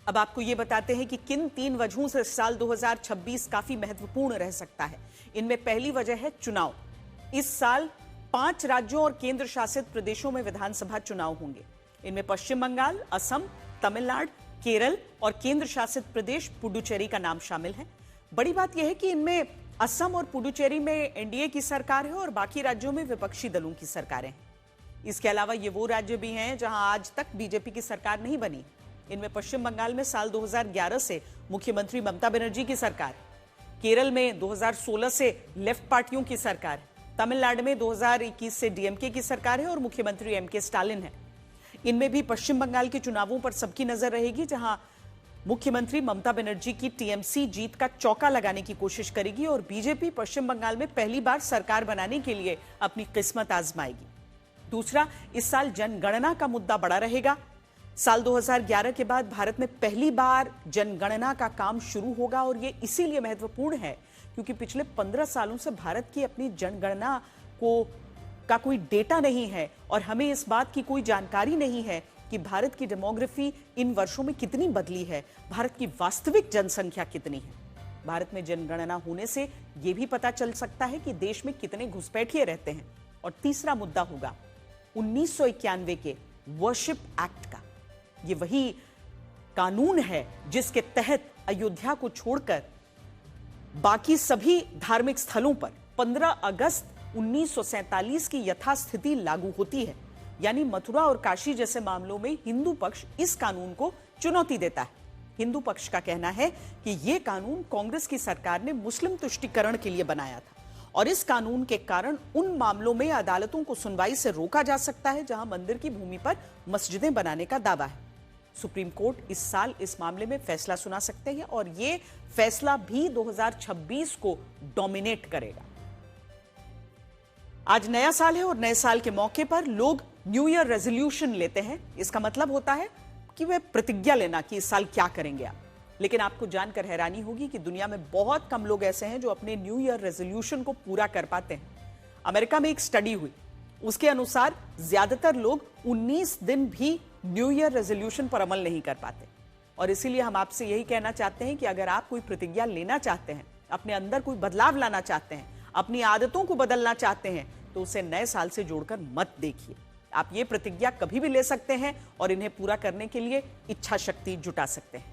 अब आपको ये बताते हैं कि किन 3 वजहों से साल 2026 काफी महत्वपूर्ण रह सकता है। इनमें पहली वजह है चुनाव। इस साल 5 राज्यों और केंद्र शासित प्रदेशों में विधानसभा चुनाव होंगे। इनमें पश्चिम बंगाल, असम, तमिलनाडु, केरल और केंद्र शासित प्रदेश पुडुचेरी का नाम शामिल है। बड़ी बात यह है कि इनमें असम और पुडुचेरी में एनडीए की सरकार है और बाकी राज्यों में विपक्षी दलों की सरकारें हैं। इसके अलावा ये वो राज्य भी हैं जहां आज तक बीजेपी की सरकार नहीं बनी। इनमें पश्चिम बंगाल में साल 2011 से मुख्यमंत्री ममता बनर्जी की सरकार, केरल में 2016 से लेफ्ट पार्टियों की सरकार, तमिलनाडु में 2021 से डीएमके की सरकार है और मुख्यमंत्री एमके स्टालिन है। इनमें भी पश्चिम बंगाल के चुनावों पर सबकी नजर रहेगी, जहां मुख्यमंत्री ममता बनर्जी की टीएमसी जीत का चौका लगाने की कोशिश करेगी और बीजेपी पश्चिम बंगाल में पहली बार सरकार बनाने के लिए अपनी किस्मत आजमाएगी। दूसरा, इस साल जनगणना का मुद्दा बड़ा रहेगा। साल 2011 के बाद भारत में पहली बार जनगणना का काम शुरू होगा और यह इसीलिए महत्वपूर्ण है क्योंकि पिछले 15 सालों से भारत की अपनी जनगणना का कोई डेटा नहीं है और हमें इस बात की कोई जानकारी नहीं है कि भारत की डेमोग्राफी इन वर्षों में कितनी बदली है, भारत की वास्तविक जनसंख्या कितनी है। भारत में जनगणना होने से यह भी पता चल सकता है कि देश में कितने घुसपैठिए रहते हैं। और तीसरा मुद्दा होगा 1991 के वर्शिप एक्ट का। ये वही कानून है जिसके तहत अयोध्या को छोड़कर बाकी सभी धार्मिक स्थलों पर 15 अगस्त 1947 की यथास्थिति लागू होती है। यानी मथुरा और काशी जैसे मामलों में हिंदू पक्ष इस कानून को चुनौती देता है। हिंदू पक्ष का कहना है कि यह कानून कांग्रेस की सरकार ने मुस्लिम तुष्टीकरण के लिए बनाया था और इस कानून के कारण उन मामलों में अदालतों को सुनवाई से रोका जा सकता है जहां मंदिर की भूमि पर मस्जिदें बनाने का दावा है। सुप्रीम कोर्ट इस साल इस मामले में फैसला सुना सकते हैं और यह फैसला भी 2026 को डोमिनेट करेगा। आज नया साल है और नए साल के मौके पर लोग न्यू ईयर रेजोल्यूशन लेते हैं। इसका मतलब होता है कि वे प्रतिज्ञा लेना कि इस साल क्या करेंगे आप। लेकिन आपको जानकर हैरानी होगी कि दुनिया में बहुत कम लोग ऐसे हैं जो अपने न्यू ईयर रेजोल्यूशन को पूरा कर पाते हैं। अमेरिका में एक स्टडी हुई, उसके अनुसार ज्यादातर लोग 19 दिन भी न्यू ईयर रेजोल्यूशन पर अमल नहीं कर पाते। और इसीलिए हम आपसे यही कहना चाहते हैं कि अगर आप कोई प्रतिज्ञा लेना चाहते हैं, अपने अंदर कोई बदलाव लाना चाहते हैं, अपनी आदतों को बदलना चाहते हैं, तो उसे नए साल से जोड़कर मत देखिए। आप ये प्रतिज्ञा कभी भी ले सकते हैं और इन्हें पूरा करने के लिए इच्छा शक्ति जुटा सकते हैं।